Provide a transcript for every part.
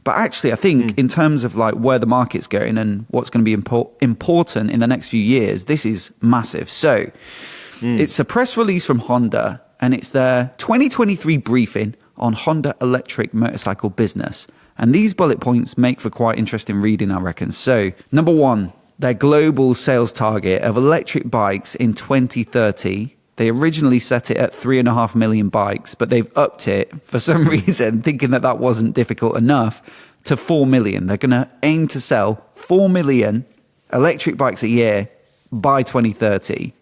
But actually, I think in terms of like where the market's going and what's going to be important in the next few years, this is massive. So it's a press release from Honda, and it's their 2023 briefing on Honda electric motorcycle business. And these bullet points make for quite interesting reading, I reckon. So, number one, their global sales target of electric bikes in 2030. They originally set it at 3.5 million bikes, but they've upped it for some reason, thinking that that wasn't difficult enough, to 4 million. They're going to aim to sell 4 million electric bikes a year by 2030.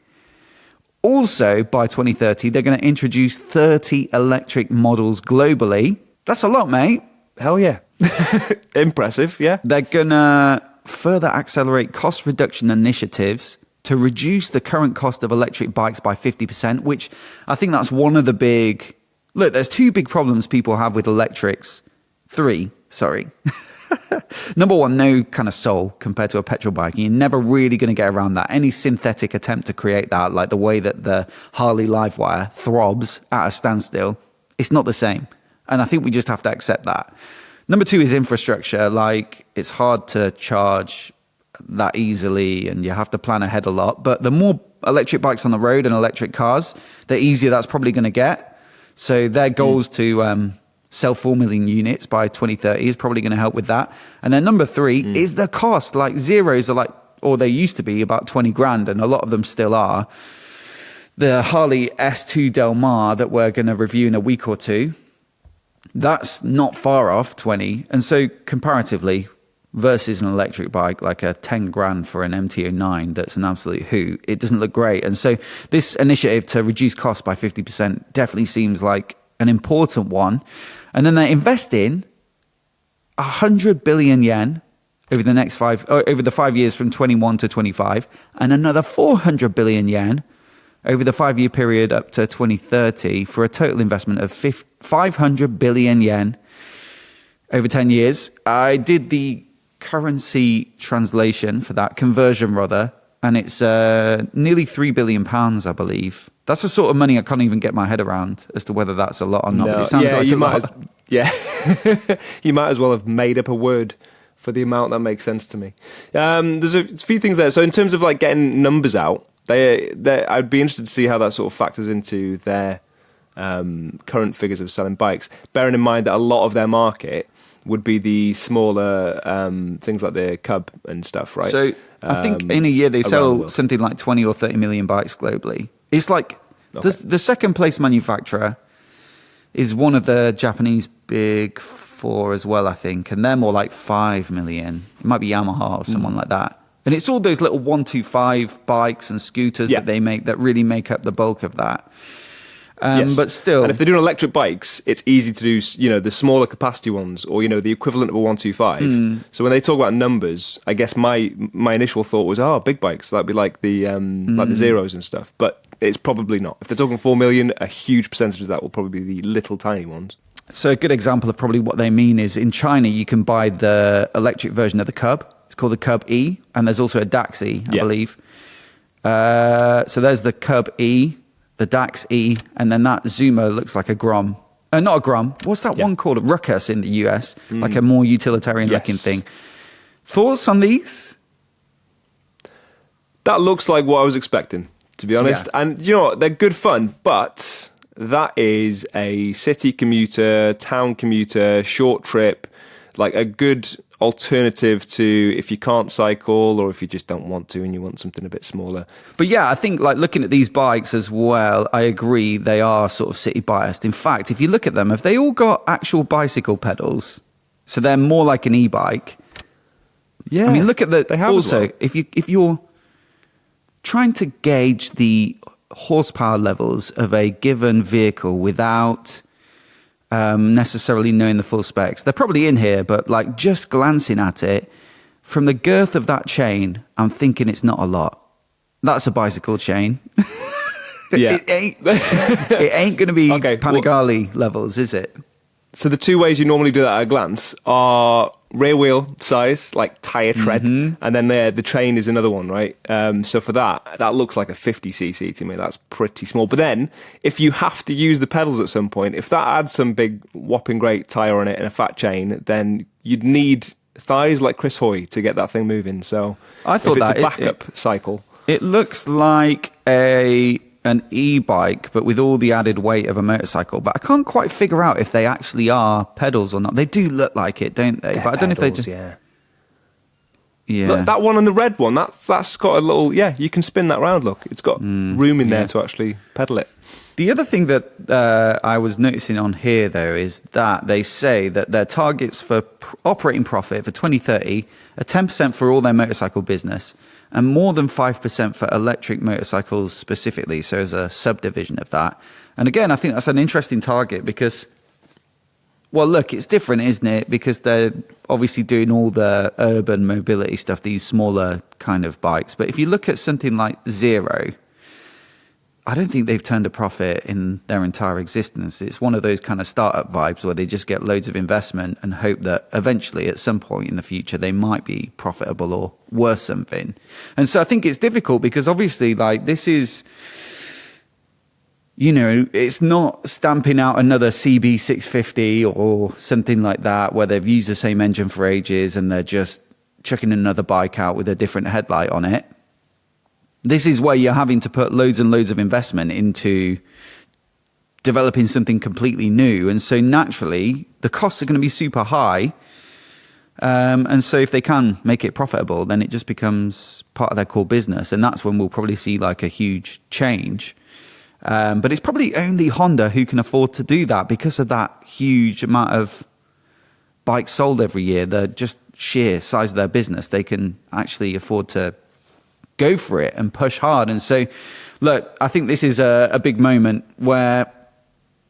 Also, by 2030, they're going to introduce 30 electric models globally. That's a lot, mate. Hell yeah. Impressive, yeah. They're going to further accelerate cost reduction initiatives to reduce the current cost of electric bikes by 50%, which I think that's one of the big... Look, there's two big problems people have with electrics. Three, sorry. Number one, no kind of soul compared to a petrol bike. You're never really going to get around that. Any synthetic attempt to create that, like the way that the Harley Livewire throbs at a standstill, it's not the same. And I think we just have to accept that. Number two is infrastructure. Like, it's hard to charge that easily and you have to plan ahead a lot. But the more electric bikes on the road and electric cars, the easier that's probably going to get. So their goals to sell 4 million units by 2030 is probably going to help with that. And then number three is the cost. Like, Zeros are like, or they used to be about 20 grand, and a lot of them still are. The Harley S2 Del Mar that we're going to review in a week or two, that's not far off 20. And so comparatively, versus an electric bike, like a 10 grand for an MT-09 that's an absolute hoot, it doesn't look great. And so this initiative to reduce costs by 50% definitely seems like an important one. And then they're investing 100 billion yen over the 5 years from 21 to 25, and another 400 billion yen over the 5-year period up to 2030, for a total investment of 500 billion yen over 10 years. I did the currency translation for that, conversion rather, and it's nearly £3 billion, I believe. That's the sort of money I can't even get my head around as to whether that's a lot or not. No, but it sounds like a lot. You might as well have made up a word for the amount. That makes sense to me. There's a few things there. So in terms of like getting numbers out, I'd be interested to see how that sort of factors into their current figures of selling bikes, bearing in mind that a lot of their market would be the smaller things like the Cub and stuff, right? So I think in a year they sell something like 20 or 30 million bikes globally. It's like the second place manufacturer is one of the Japanese big four as well, I think, and they're more like 5 million. It might be Yamaha or someone like that. And it's all those little 125 bikes and scooters that they make that really make up the bulk of that. Yes. But still, and if they're doing electric bikes, it's easy to do, the smaller capacity ones, or the equivalent of a 125. So when they talk about numbers, I guess my initial thought was, big bikes, that'd be like the Zeros and stuff. But it's probably not. If they're talking 4 million, a huge percentage of that will probably be the little tiny ones. So a good example of probably what they mean is in China, you can buy the electric version of the Cub. It's called the Cub E, and there's also a Dax E, I believe. So there's the Cub E, the Dax E, and then that Zuma looks like a Grom. Not a Grom. What's that one called? A Ruckus in the US, like a more utilitarian looking thing. Thoughts on these? That looks like what I was expecting, to be honest. Yeah. And you know what? They're good fun, but that is a city commuter, town commuter, short trip, like a good alternative to if you can't cycle or if you just don't want to and you want something a bit smaller. But yeah, I think like looking at these bikes as well, I agree they are sort of city biased. In fact, if you look at them, have they all got actual bicycle pedals? So they're more like an e-bike. Yeah. I mean, look at they have also, well. if you're trying to gauge the horsepower levels of a given vehicle without necessarily knowing the full specs, they're probably in here, but like just glancing at it, from the girth of that chain, I'm thinking it's not a lot. That's a bicycle chain. Yeah. It ain't going to be Panigale levels, is it? So the two ways you normally do that at a glance are rear wheel size, like tire tread, and then the train is another one, right? So for that looks like a 50cc to me. That's pretty small. But then if you have to use the pedals at some point, if that adds some big whopping great tire on it and a fat chain, then you'd need thighs like Chris Hoy to get that thing moving. So I thought if it's that a backup cycle. It looks like an e-bike, but with all the added weight of a motorcycle. But I can't quite figure out if they actually are pedals or not. They do look like it, don't they? They're but I don't know if they pedals, just... Yeah. Look, that one and the red one, that's got a little... Yeah, you can spin that round, look. It's got room in there to actually pedal it. The other thing that I was noticing on here, though, is that they say that their targets for operating profit for 2030 are 10% for all their motorcycle business and more than 5% for electric motorcycles specifically, so as a subdivision of that. And again, I think that's an interesting target because, well, look, it's different, isn't it? Because they're obviously doing all the urban mobility stuff, these smaller kind of bikes. But if you look at something like Zero, I don't think they've turned a profit in their entire existence. It's one of those kind of startup vibes where they just get loads of investment and hope that eventually at some point in the future they might be profitable or worth something. And so I think it's difficult because obviously like this is, you know, it's not stamping out another CB650 or something like that where they've used the same engine for ages and they're just chucking another bike out with a different headlight on it. This is where you're having to put loads and loads of investment into developing something completely new. And so naturally, the costs are going to be super high. And so if they can make it profitable, then it just becomes part of their core business. And that's when we'll probably see like a huge change. But it's probably only Honda who can afford to do that because of that huge amount of bikes sold every year. The just sheer size of their business. They can actually afford to go for it and push hard. And so, look, I think this is a big moment where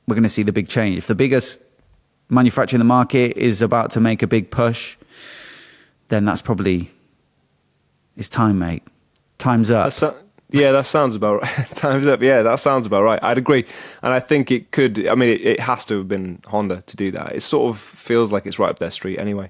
we're going to see the big change. If the biggest manufacturer in the market is about to make a big push, then that's probably, it's time, mate. Time's up. Yeah, that sounds about right. Time's up. Yeah, that sounds about right. I'd agree. And I think it could, I mean, it has to have been Honda to do that. It sort of feels like it's right up their street anyway.